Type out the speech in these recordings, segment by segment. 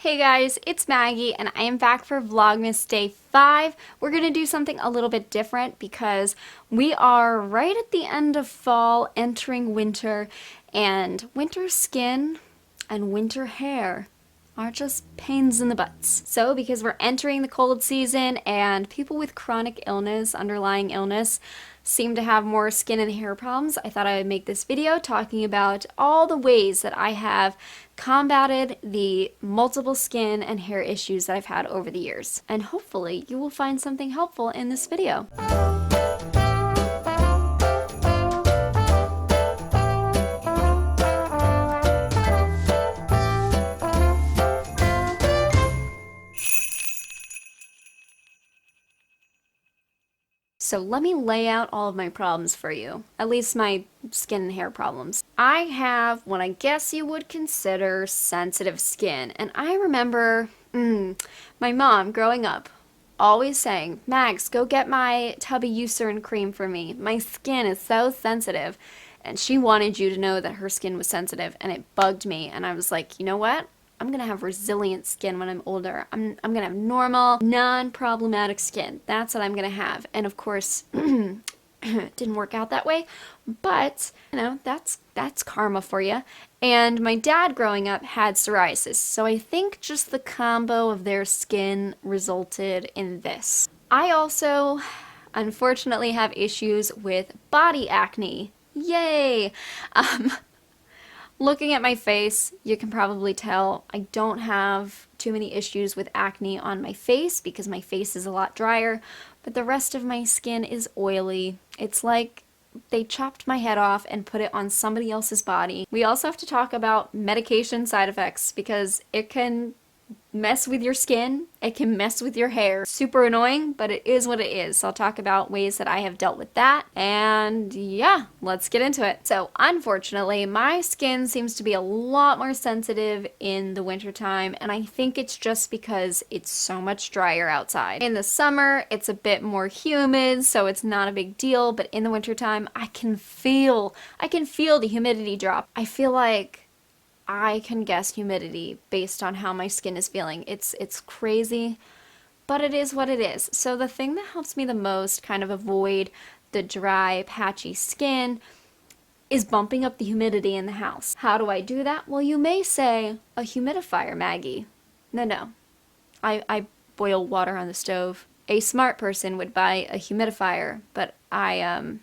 Hey guys, it's Maggie and I am back for Vlogmas Day 5. We're going to do something a little bit different because we are right at the end of fall, entering winter, and winter skin and winter hair are just pains in the butts. So because we're entering the cold season and people with chronic illness, underlying illness, seem to have more skin and hair problems, I thought I would make this video talking about all the ways that I have combated the multiple skin and hair issues that I've had over the years. And hopefully you will find something helpful in this video. So let me lay out all of my problems for you, at least my skin and hair problems. I have what I guess you would consider sensitive skin, and I remember my mom growing up always saying, Max, go get my tubby Eucerin cream for me. My skin is so sensitive. And she wanted you to know that her skin was sensitive, and it bugged me, and I was like, you know what? I'm gonna have resilient skin when I'm older. I'm gonna have normal, non-problematic skin. That's what I'm gonna have. And of course, it didn't work out that way, but you know, that's karma for you. And my dad growing up had psoriasis, so I think just the combo of their skin resulted in this. I also, unfortunately, have issues with body acne. Yay! Looking at my face, you can probably tell I don't have too many issues with acne on my face because my face is a lot drier, but the rest of my skin is oily. It's like they chopped my head off and put it on somebody else's body. We also have to talk about medication side effects because it can mess with your skin, it can mess with your hair. Super annoying, but it is what it is. So I'll talk about ways that I have dealt with that, and yeah, let's get into it. So unfortunately, my skin seems to be a lot more sensitive in the wintertime, and I think it's just because it's so much drier outside. In the summer, it's a bit more humid, so it's not a big deal, but in the wintertime, I can feel the humidity drop. I feel like I can guess humidity based on how my skin is feeling. It's crazy, but it is what it is. So the thing that helps me the most kind of avoid the dry, patchy skin is bumping up the humidity in the house. How do I do that? Well, you may say, a humidifier, Maggie. No. I boil water on the stove. A smart person would buy a humidifier, but I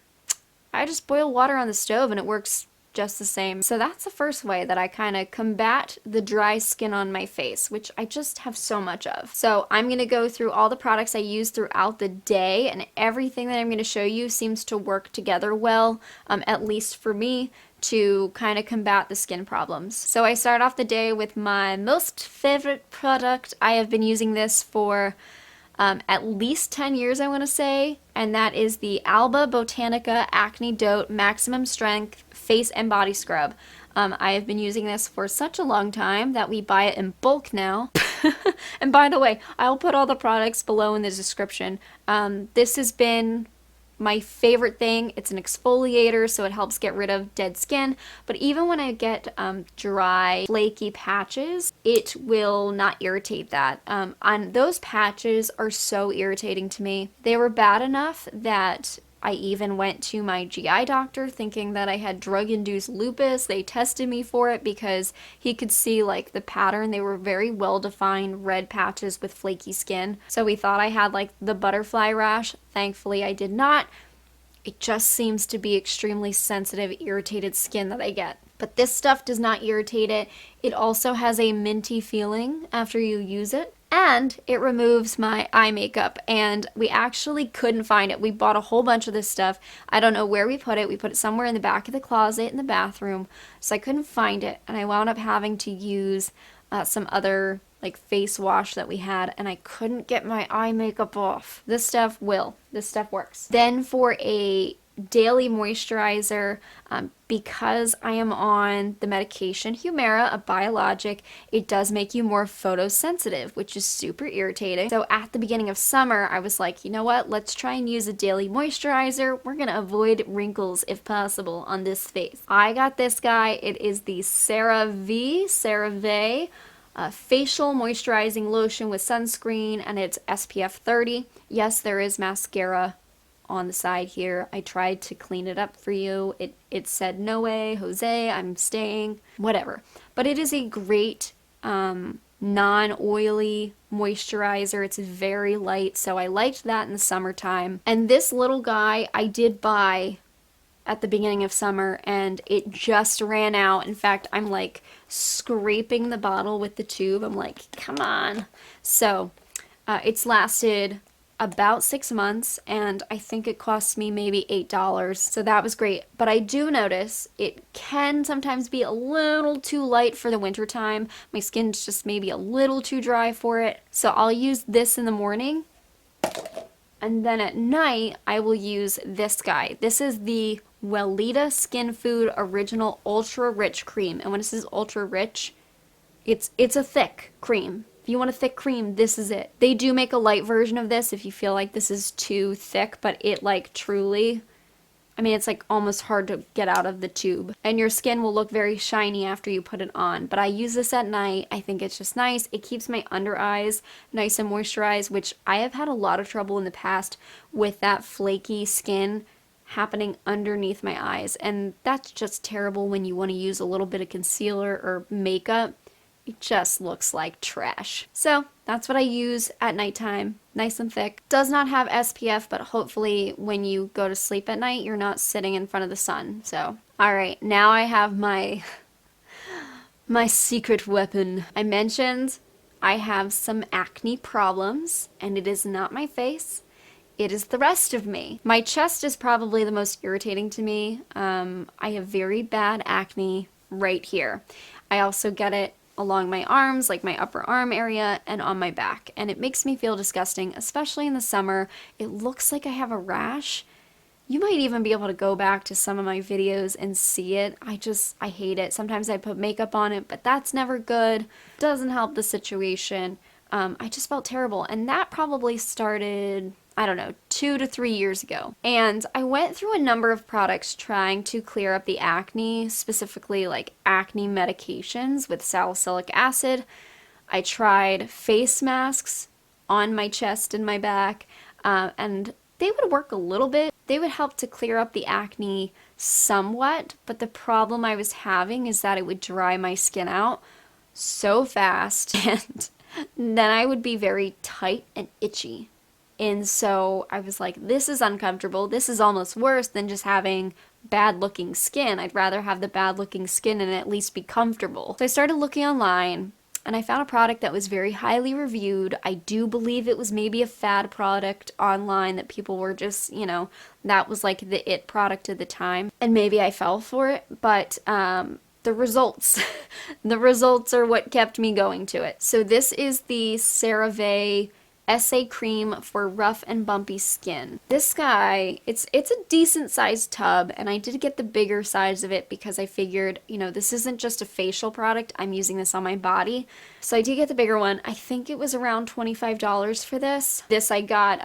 just boil water on the stove and it works just the same. So that's the first way that I kind of combat the dry skin on my face, which I just have so much of. So I'm going to go through all the products I use throughout the day, and everything that I'm going to show you seems to work together well, at least for me, to kind of combat the skin problems. So I start off the day with my most favorite product. I have been using this for at least 10 years, I want to say, and that is the Alba Botanica Acne Dote Maximum Strength Face and Body Scrub. I have been using this for such a long time that we buy it in bulk now. And by the way, I'll put all the products below in the description. This has been my favorite thing. It's an exfoliator, so it helps get rid of dead skin, but even when I get dry, flaky patches, it will not irritate that. And those patches are so irritating to me. They were bad enough that I even went to my GI doctor thinking that I had drug-induced lupus. They tested me for it because he could see like the pattern. They were very well-defined red patches with flaky skin. So we thought I had like the butterfly rash. Thankfully, I did not. It just seems to be extremely sensitive, irritated skin that I get. But this stuff does not irritate it. It also has a minty feeling after you use it. And it removes my eye makeup, and we actually couldn't find it. We bought a whole bunch of this stuff. I don't know where we put it. We put it somewhere in the back of the closet in the bathroom, so I couldn't find it, and I wound up having to use some other like face wash that we had, and I couldn't get my eye makeup off. This stuff works. Then for a daily moisturizer, because I am on the medication Humira, a biologic, it does make you more photosensitive, which is super irritating. So at the beginning of summer, I was like, you know what, let's try and use a daily moisturizer. We're gonna avoid wrinkles if possible on this face. I got this guy. It is the CeraVe facial moisturizing lotion with sunscreen, and it's SPF 30. Yes, there is mascara on the side here. I tried to clean it up for you. It said, no way, Jose, I'm staying, whatever. But it is a great non-oily moisturizer. It's very light, so I liked that in the summertime. And this little guy I did buy at the beginning of summer, and it just ran out. In fact, I'm like scraping the bottle with the tube. I'm like, come on. So it's lasted about 6 months, and I think it cost me maybe $8. So that was great. But I do notice it can sometimes be a little too light for the winter time. My skin's just maybe a little too dry for it. So I'll use this in the morning, and then at night I will use this guy. This is the Weleda Skin Food Original Ultra Rich Cream. And when it says ultra rich, it's a thick cream. If you want a thick cream, this is it. They do make a light version of this if you feel like this is too thick, but it like truly, I mean, it's like almost hard to get out of the tube. And your skin will look very shiny after you put it on. But I use this at night. I think it's just nice. It keeps my under eyes nice and moisturized, which I have had a lot of trouble in the past with that flaky skin happening underneath my eyes. And that's just terrible when you want to use a little bit of concealer or makeup. It just looks like trash. So that's what I use at nighttime. Nice and thick. Does not have SPF, but hopefully when you go to sleep at night, you're not sitting in front of the sun. So, all right, now I have my secret weapon. I mentioned I have some acne problems, and it is not my face. It is the rest of me. My chest is probably the most irritating to me. I have very bad acne right here. I also get it along my arms, like my upper arm area, and on my back. And it makes me feel disgusting, especially in the summer. It looks like I have a rash. You might even be able to go back to some of my videos and see it. I hate it. Sometimes I put makeup on it, but that's never good. Doesn't help the situation. I just felt terrible. And that probably started, I don't know, 2 to 3 years ago. And I went through a number of products trying to clear up the acne, specifically like acne medications with salicylic acid. I tried face masks on my chest and my back, and they would work a little bit. They would help to clear up the acne somewhat, but the problem I was having is that it would dry my skin out so fast, and then I would be very tight and itchy. And so I was like, this is uncomfortable. This is almost worse than just having bad looking skin. I'd rather have the bad looking skin and at least be comfortable. So I started looking online, and I found a product that was very highly reviewed. I do believe it was maybe a fad product online that people were just, you know, that was like the it product of the time. And maybe I fell for it, but the results, the results are what kept me going to it. So this is the CeraVe SA Cream for rough and bumpy skin. This guy, it's a decent sized tub, and I did get the bigger size of it because I figured, you know, this isn't just a facial product, I'm using this on my body. So I did get the bigger one. I think it was around $25 for this. This I got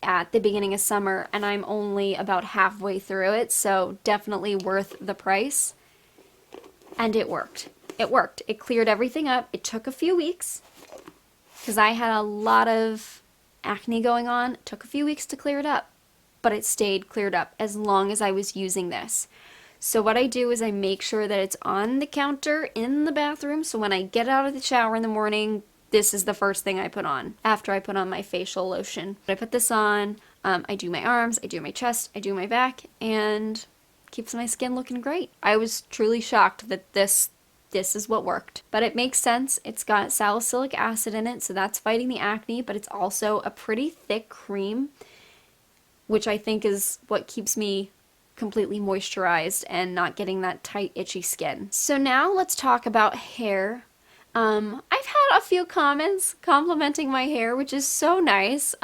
at the beginning of summer, and I'm only about halfway through it, so definitely worth the price. And it worked. It worked. It cleared everything up. It took a few weeks, because I had a lot of acne going on. It took a few weeks to clear it up, but it stayed cleared up as long as I was using this. So what I do is I make sure that it's on the counter in the bathroom, so when I get out of the shower in the morning, this is the first thing I put on after I put on my facial lotion. I put this on, I do my arms, I do my chest, I do my back, and keeps my skin looking great. I was truly shocked that this is what worked. But it makes sense. It's got salicylic acid in it, so that's fighting the acne, but it's also a pretty thick cream, which I think is what keeps me completely moisturized and not getting that tight, itchy skin. So now let's talk about hair. I've had a few comments complimenting my hair, which is so nice.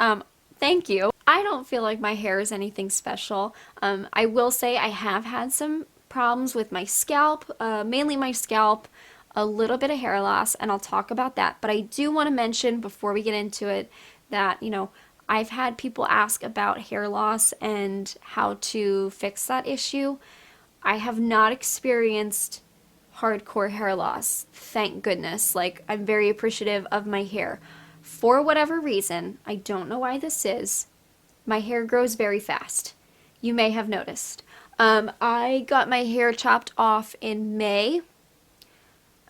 Thank you. I don't feel like my hair is anything special. I will say I have had some problems with my scalp, mainly my scalp, a little bit of hair loss, and I'll talk about that. But I do want to mention before we get into it that, you know, I've had people ask about hair loss and how to fix that issue. I have not experienced hardcore hair loss. Thank goodness. Like, I'm very appreciative of my hair. For whatever reason, I don't know why this is, my hair grows very fast. You may have noticed. I got my hair chopped off in May,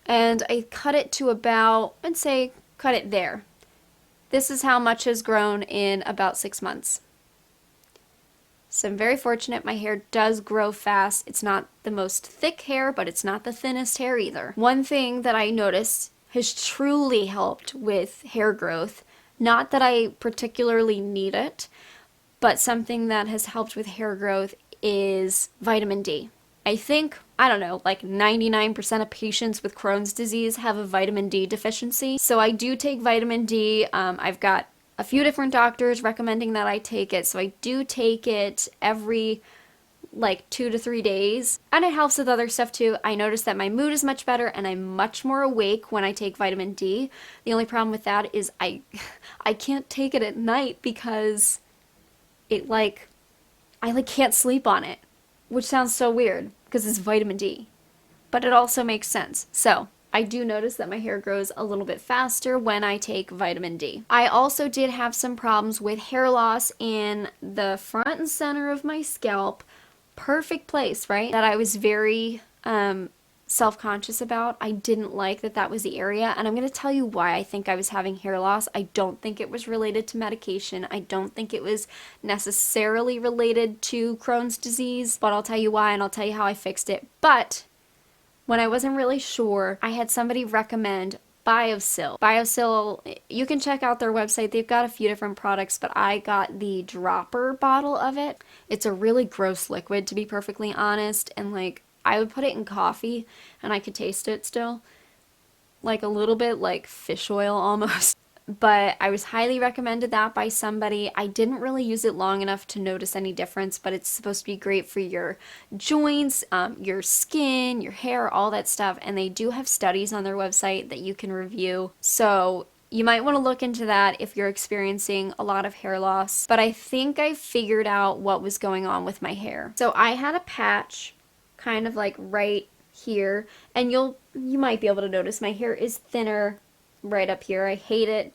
and I cut it to about, I'd say, cut it there. This is how much has grown in about 6 months. So I'm very fortunate. My hair does grow fast. It's not the most thick hair, but it's not the thinnest hair either. One thing that I noticed has truly helped with hair growth, not that I particularly need it, but something that has helped with hair growth is vitamin D. I think, I don't know, like 99% of patients with Crohn's disease have a vitamin D deficiency. So I do take vitamin D. I've got a few different doctors recommending that I take it. So I do take it every like 2 to 3 days. And it helps with other stuff too. I notice that my mood is much better and I'm much more awake when I take vitamin D. The only problem with that is I can't take it at night because I can't sleep on it, which sounds so weird because it's vitamin D, but it also makes sense. So I do notice that my hair grows a little bit faster when I take vitamin D. I also did have some problems with hair loss in the front and center of my scalp. Perfect place, right? That I was very self-conscious about. I didn't like that was the area, and I'm going to tell you why I think I was having hair loss. I don't think it was related to medication. I don't think it was necessarily related to Crohn's disease, but I'll tell you why and I'll tell you how I fixed it. But when I wasn't really sure, I had somebody recommend BioSil. BioSil, you can check out their website. They've got a few different products, but I got the dropper bottle of it. It's a really gross liquid, to be perfectly honest, and like I would put it in coffee and I could taste it still. Like a little bit like fish oil almost. But I was highly recommended that by somebody. I didn't really use it long enough to notice any difference, but it's supposed to be great for your joints, your skin, your hair, all that stuff. And they do have studies on their website that you can review. So you might want to look into that if you're experiencing a lot of hair loss. But I think I figured out what was going on with my hair. So I had a patch kind of like right here, and you might be able to notice my hair is thinner right up here. I hate it,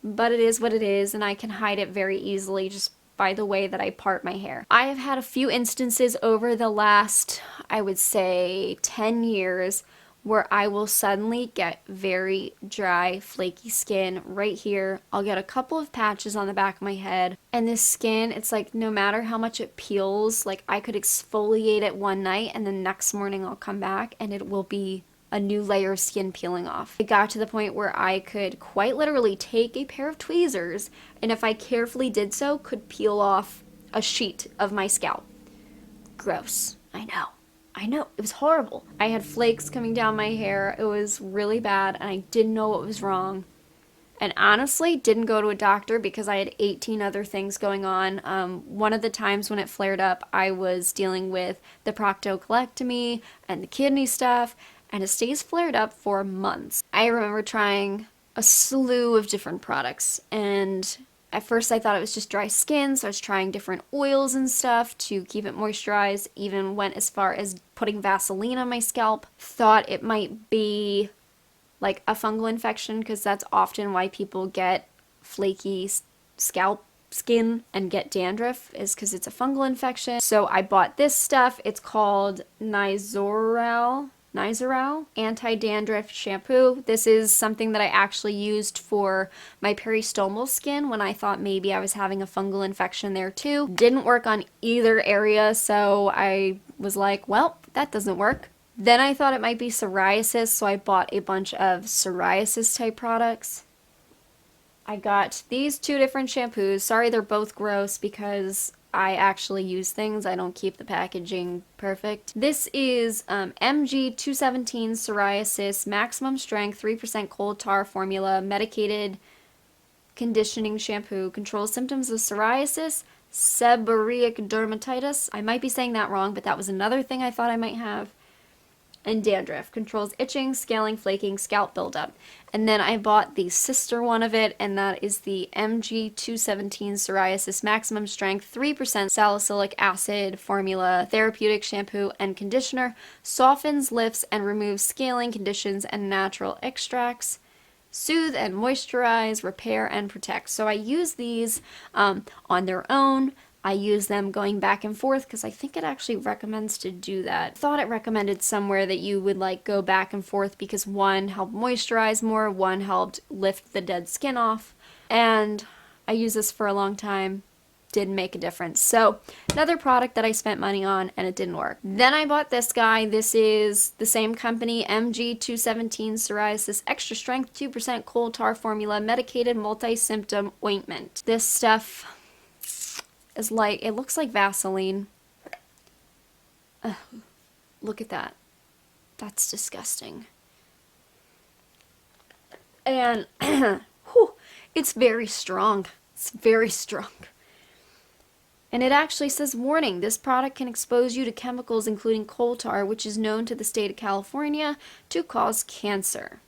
but it is what it is, and I can hide it very easily just by the way that I part my hair. I have had a few instances over the last, I would say, 10 years where I will suddenly get very dry, flaky skin right here. I'll get a couple of patches on the back of my head, and this skin, it's like no matter how much it peels, like I could exfoliate it one night and the next morning I'll come back and it will be a new layer of skin peeling off. It got to the point where I could quite literally take a pair of tweezers and if I carefully did so, could peel off a sheet of my scalp. Gross. I know, it was horrible. I had flakes coming down my hair. It was really bad and I didn't know what was wrong. And honestly, didn't go to a doctor because I had 18 other things going on. One of the times when it flared up, I was dealing with the proctocolectomy and the kidney stuff, and it stays flared up for months. I remember trying a slew of different products, and at first I thought it was just dry skin, so I was trying different oils and stuff to keep it moisturized, even went as far as putting Vaseline on my scalp. Thought it might be like a fungal infection, because that's often why people get flaky scalp skin and get dandruff, is because it's a fungal infection. So I bought this stuff. It's called Nizoral anti-dandruff shampoo. This is something that I actually used for my peristomal skin when I thought maybe I was having a fungal infection there too. Didn't work on either area, so I was like, well, that doesn't work. Then I thought it might be psoriasis, so I bought a bunch of psoriasis type products. I got these 2 different shampoos. Sorry, they're both gross because I actually use things. I don't keep the packaging perfect. This is MG217 Psoriasis Maximum Strength 3% Coal Tar Formula Medicated Conditioning Shampoo. Controls symptoms of psoriasis, seborrheic dermatitis. I might be saying that wrong, but that was another thing I thought I might have. and dandruff. Controls itching, scaling, flaking, scalp buildup. And then I bought the sister one of it, and that is the MG217 Psoriasis Maximum Strength 3% Salicylic Acid Formula Therapeutic Shampoo and Conditioner. Softens, lifts, and removes scaling conditions and natural extracts. Soothe and moisturize, repair, and protect. So I use these on their own. I use them going back and forth because I think it actually recommends to do that. I thought it recommended somewhere that you would like go back and forth because one helped moisturize more, one helped lift the dead skin off. And I used this for a long time. Didn't make a difference. So another product that I spent money on and it didn't work. Then I bought this guy. This is the same company, MG217 Psoriasis Extra Strength 2% Coal Tar Formula Medicated Multi-Symptom Ointment. This stuff is like, it looks like Vaseline. Ugh, look at that. That's disgusting. And whew, it's very strong. It's very strong. And it actually says, warning, this product can expose you to chemicals including coal tar, which is known to the state of California to cause cancer.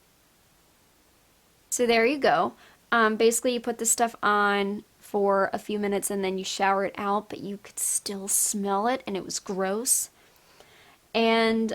So there you go. Basically, you put this stuff on for a few minutes and then you shower it out, but you could still smell it and it was gross. And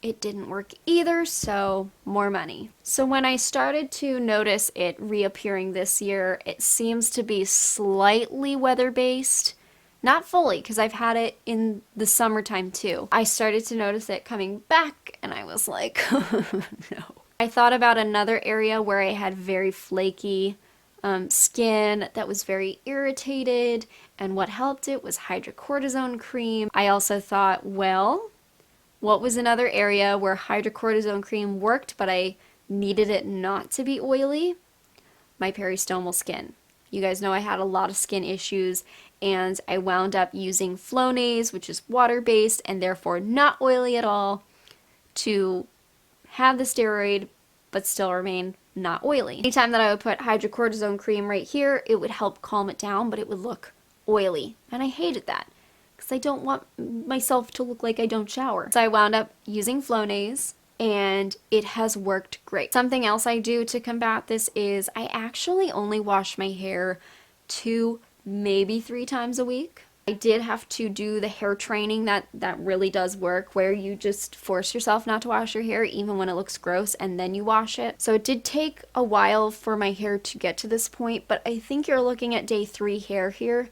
it didn't work either, so more money. So when I started to notice it reappearing this year, it seems to be slightly weather-based. Not fully, because I've had it in the summertime too. I started to notice it coming back, and I was like, no. I thought about another area where I had very flaky skin that was very irritated, and what helped it was hydrocortisone cream. I also thought, well, what was another area where hydrocortisone cream worked, but I needed it not to be oily? My peristomal skin. You guys know I had a lot of skin issues, and I wound up using Flonase, which is water-based and therefore not oily at all, to have the steroid but still remain not oily. Anytime that I would put hydrocortisone cream right here, it would help calm it down, but it would look oily, and I hated that because I don't want myself to look like I don't shower. So I wound up using Flonase, and it has worked great. Something else I do to combat this is I actually only wash my hair 2, maybe 3 times a week. I did have to do the hair training that really does work, where you just force yourself not to wash your hair even when it looks gross and then you wash it. So it did take a while for my hair to get to this point, but I think you're looking at day 3 hair here.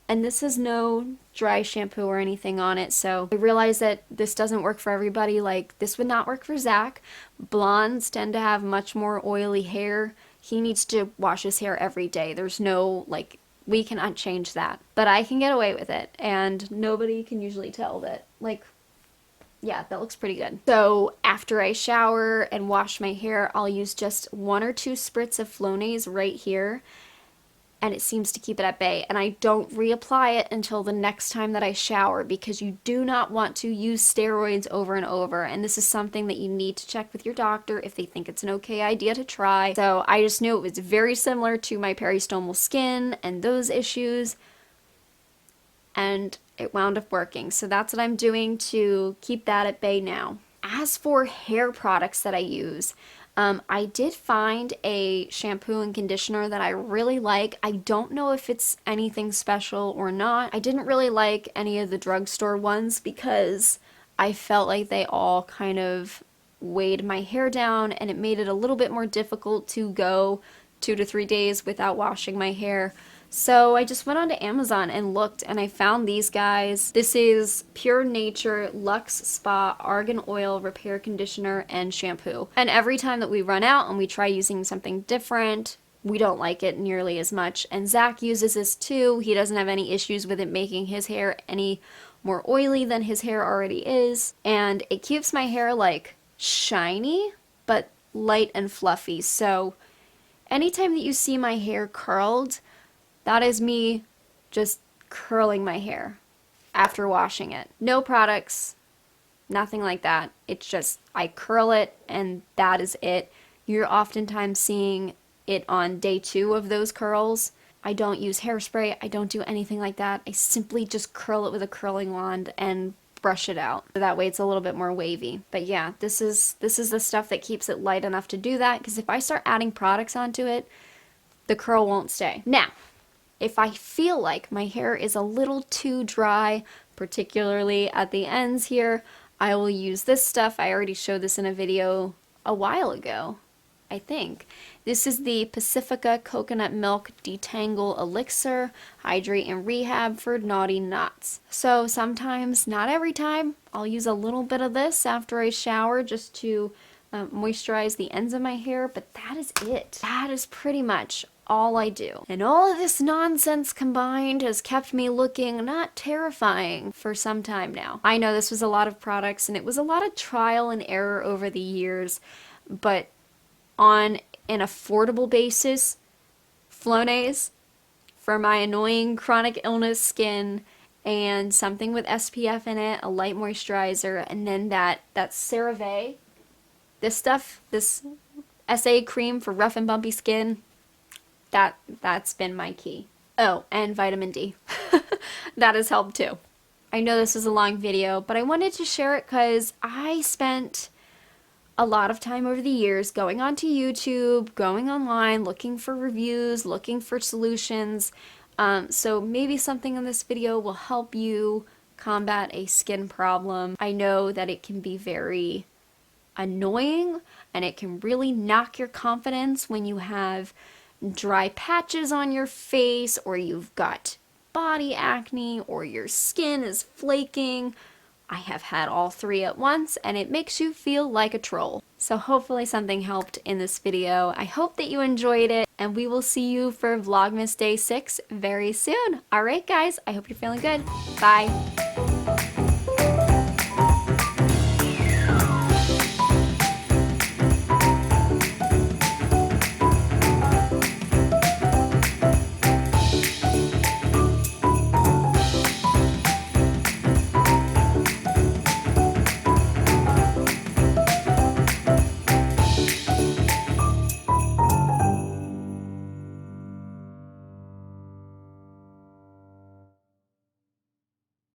And this is no dry shampoo or anything on it, so I realized that this doesn't work for everybody. Like, this would not work for Zach. Blondes tend to have much more oily hair. He needs to wash his hair every day. There's no, like, we cannot change that. But I can get away with it, and nobody can usually tell that, like, yeah, that looks pretty good. So after I shower and wash my hair, I'll use just 1 or 2 spritz of Flonase right here, and it seems to keep it at bay. And I don't reapply it until the next time that I shower, because you do not want to use steroids over and over. And this is something that you need to check with your doctor if they think it's an okay idea to try. So I just knew it was very similar to my peristomal skin and those issues, and it wound up working. So that's what I'm doing to keep that at bay now. As for hair products that I use, I did find a shampoo and conditioner that I really like. I don't know if it's anything special or not. I didn't really like any of the drugstore ones because I felt like they all kind of weighed my hair down, and it made it a little bit more difficult to go 2 to 3 days without washing my hair. So I just went onto Amazon and looked, and I found these guys. This is Pure Nature Luxe Spa Argan Oil Repair Conditioner and Shampoo. And every time that we run out and we try using something different, we don't like it nearly as much. And Zach uses this too. He doesn't have any issues with it making his hair any more oily than his hair already is. And it keeps my hair like shiny, but light and fluffy. So anytime that you see my hair curled, that is me just curling my hair after washing it. No products, nothing like that. It's just I curl it and that is it. You're oftentimes seeing it on day 2 of those curls. I don't use hairspray. I don't do anything like that. I simply just curl it with a curling wand and brush it out. So that way it's a little bit more wavy. But yeah, this is the stuff that keeps it light enough to do that, because if I start adding products onto it, the curl won't stay. Now, if I feel like my hair is a little too dry, particularly at the ends here, I will use this stuff. I already showed this in a video a while ago, I think. This is the Pacifica Coconut Milk Detangle Elixir Hydrate and Rehab for Naughty Knots. So sometimes, not every time, I'll use a little bit of this after I shower just to moisturize the ends of my hair, but that is it. That is pretty much all I do. And all of this nonsense combined has kept me looking not terrifying for some time now. I know this was a lot of products and it was a lot of trial and error over the years, but on an affordable basis, Flonase for my annoying chronic illness skin, and something with SPF in it, a light moisturizer, and then that CeraVe, this stuff, this SA cream for rough and bumpy skin, that's been my key. Oh, and vitamin D. That has helped too. I know this is a long video, but I wanted to share it because I spent a lot of time over the years going onto YouTube, going online, looking for reviews, looking for solutions. So maybe something in this video will help you combat a skin problem. I know that it can be very annoying and it can really knock your confidence when you have dry patches on your face, or you've got body acne, or your skin is flaking. I have had all three at once and it makes you feel like a troll. So hopefully something helped in this video. I hope that you enjoyed it, and we will see you for Vlogmas Day 6 very soon. Alright guys, I hope you're feeling good. Bye!